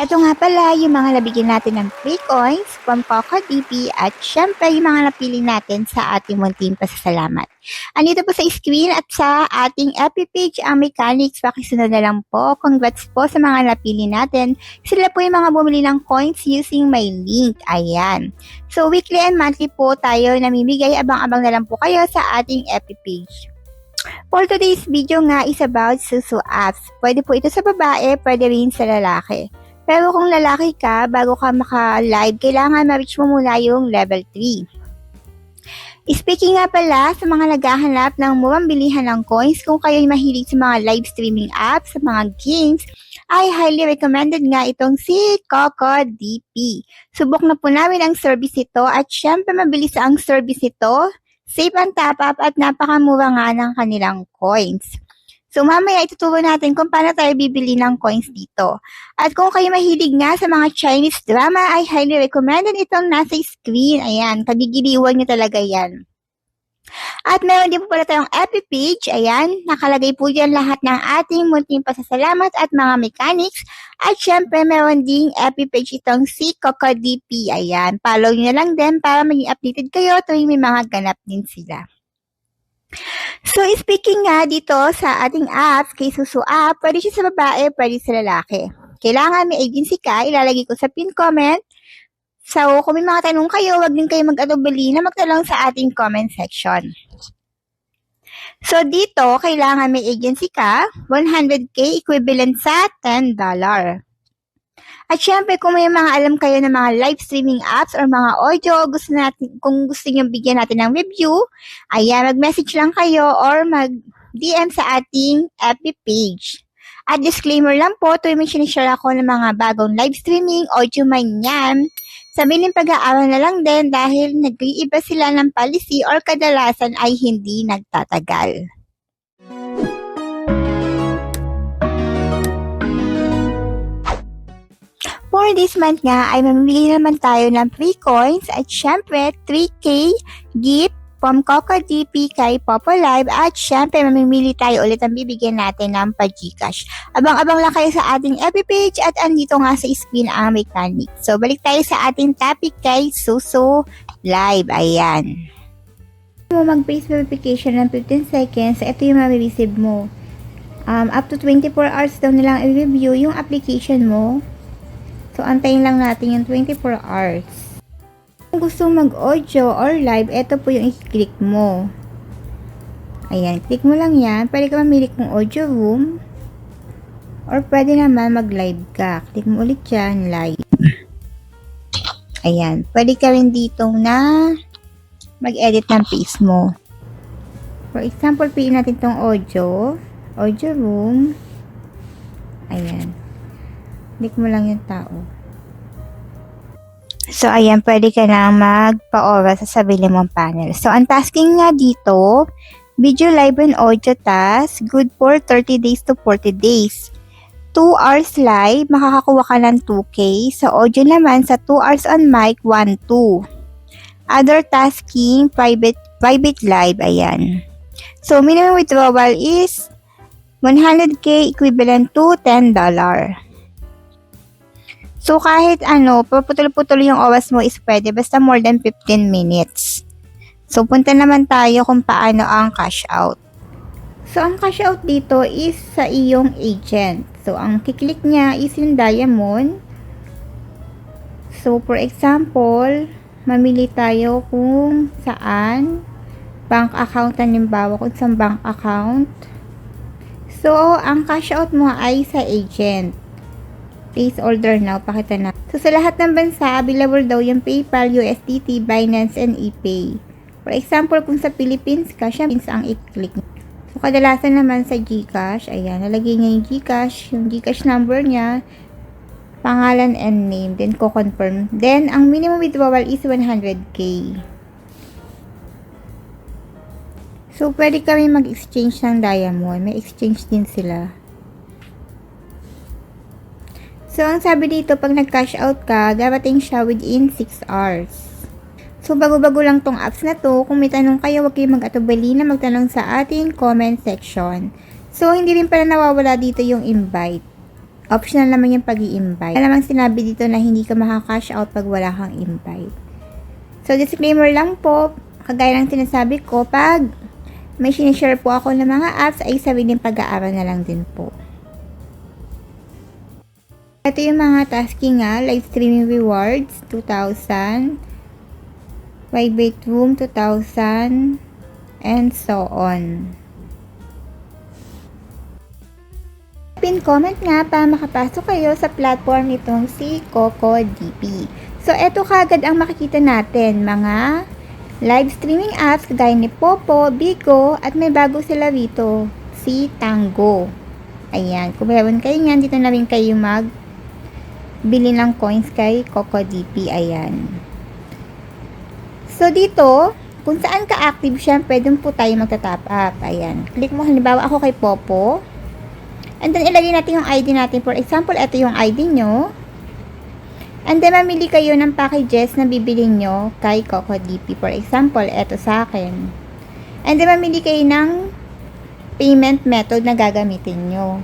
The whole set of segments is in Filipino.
Eto nga pala yung mga nabigyan natin ng free coins from CocoDP at syempre yung mga napili natin sa ating munting pasasalamat. Andito po sa screen at sa ating FB page ang mechanics. Pakisunod na lang po. Congrats po sa mga napili natin. Sila po yung mga bumili ng coins using my link. Ayan. So weekly and monthly po tayo namimigay. Abang-abang na lang po kayo sa ating FB page. For today's video nga is about Susu apps. Pwede po ito sa babae, pwede rin sa lalaki. Pero kung lalaki ka, bago ka maka-live, kailangan ma-reach mo muna yung level 3. Speaking nga pala sa mga naghahanap ng murang bilihan ng coins, kung kayo'y mahilig sa mga live streaming apps, sa mga games, ay highly recommended nga itong si CocoDP. Subok na po namin ang service ito at syempre mabilis ang service ito, safe ang top-up at napakamura nga ng kanilang coins. So mamaya ituturo natin kung paano tayo bibili ng coins dito. At kung kayo mahilig nga sa mga Chinese drama, ay highly recommended itong nasa screen. Ayan, kagigiliwan nyo talaga yan. At meron din po pala tayong FB page. Ayan, nakalagay po dyan lahat ng ating munting pasasalamat at mga mechanics. At syempre, meron ding FB page itong si CocoDP. Ayan, follow nyo na lang din para maging updated kayo tuwing may mga ganap din sila. So, speaking nga dito sa ating apps, kay Susu app, pwede siya sa babae, pwede sa lalaki. Kailangan may agency ka, ilalagay ko sa pin comment. So, kung may mga tanong kayo, wag din kayo mag-atubili na magtanong sa ating comment section. So, dito, kailangan may agency ka, 100k equivalent sa $10. At syempre, kung may mga alam kayo ng mga live streaming apps or mga audio, kung gusto nyo bigyan natin ng review, ayan, mag-message lang kayo or mag-DM sa ating FB page. At disclaimer lang po, tuwing may sinishare ako ng mga bagong live streaming, audio man yan, sabihin pag-aaral na lang din dahil nag-iiba sila ng policy or kadalasan ay hindi nagtatagal. For this month nga ay mamili naman tayo ng free coins at syempre 3K gift from CocoDP kay Popo Live at syempre mamimili tayo ulit ang bibigyan natin ng pa-Gcash. Abang-abang lang kayo sa ating FB page at andito nga sa screen ang mechanic. So balik tayo sa ating topic kay Susu Live. Ayan. Kung mo mag-face verification ng 15 seconds, ito yung ma-receive mo. Up to 24 hours daw nilang i-review yung application mo. So, antayin lang natin yung 24 hours. Kung gusto mag-audio or live, ito po yung i-click mo. Ayan, click mo lang yan. Pwede ka mamili kung audio room. Or pwede naman mag-live ka. Click mo ulit yan, live. Ayan, pwede ka rin dito na mag-edit ng face mo. For example, piliin natin itong audio room. Ayan. Click mo lang yung tao. So, ayan, pwede ka na magpa-aura sa sarili mong panel. So, ang tasking nga dito, video live and audio task, good for 30 days to 40 days. 2 hours live, makakakuha ka ng 2K. Sa audio naman, sa 2 hours on mic, 1-2. Other tasking, private live, ayan. So, minimum withdrawal is 100K equivalent to $10. So, kahit puputol-putol yung oras mo is pwede, basta more than 15 minutes. So, punta naman tayo kung paano ang cash out. So, ang cash out dito is sa iyong agent. So, ang kiklik niya is yung diamond. So, for example, mamili tayo kung saan bank account, halimbawa kung saan bank account. So, ang cash out mo ay sa agent. Place order now, pakita na. So, sa lahat ng bansa, available daw yung PayPal, USDT, Binance, and ePay. For example, kung sa Philippines ka, siya ang i-click. So, kadalasan naman sa Gcash, ayan, nalagay niya yung Gcash number niya, pangalan and name, then ko-confirm. Then, ang minimum withdrawal is 100K. So, pwede kami mag-exchange ng diamond. May exchange din sila. So, ang sabi dito, pag nag-cash out ka, darating siya within 6 hours. So, bago-bago lang tong apps na to. Kung may tanong kayo, huwag kayong mag-atubali na magtanong sa ating comment section. So, hindi rin pala nawawala dito yung invite. Optional naman yung pag-i-invite. Wala namang sinabi dito na hindi ka makaka-cash out pag wala kang invite. So, disclaimer lang po, kagaya ng sinasabi ko, pag may sinishare po ako ng mga apps, ay sabi din pag-aaral na lang din po. Ito yung mga tasking nga, live streaming rewards, 2,000, vibrate room, 2,000, and so on. Pin comment nga para makapasok kayo sa platform nitong si CocoDP. So, eto kagad ang makikita natin, mga live streaming apps kagaya ni Popo, Bigo, at may bago sila rito, si Tango. Ayan, kung meron kayo nga, dito na rin kayo bili ng coins kay CocoDP. Ayan. So, dito, kung saan ka active, syempre, dun po tayo magta-top up. Ayan. Click mo, halimbawa ako kay Popo. And then, ilagay natin yung ID natin. For example, ito yung ID nyo. And then, mamili kayo ng packages na bibili nyo kay CocoDP. For example, ito sa akin. And then, mamili kayo ng payment method na gagamitin nyo.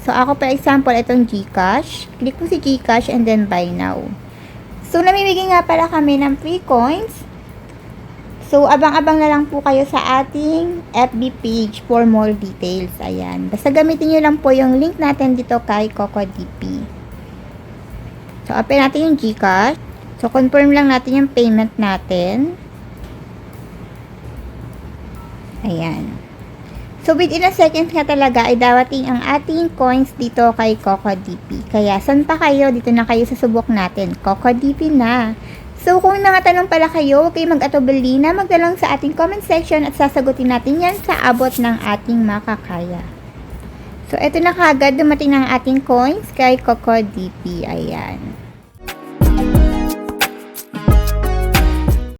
So, ako, for example, itong GCash. Click mo si GCash and then buy now. So, namimigay nga pala kami ng free coins. So, abang-abang na lang po kayo sa ating FB page for more details. Ayan. Basta gamitin nyo lang po yung link natin dito kay CocoDP. So, open natin yung GCash. So, confirm lang natin yung payment natin. Ayan. So, within a second nga talaga ay dawating ang ating coins dito kay CocoDP. Kaya, saan pa kayo? Dito na kayo sa subok natin. CocoDP na. So, kung nakatanong pala kayo, huwag kayong mag-atubili na magdalong sa ating comment section at sasagutin natin yan sa abot ng ating makakaya. So, ito na kagad dumating ng ating coins kay CocoDP. Ayan.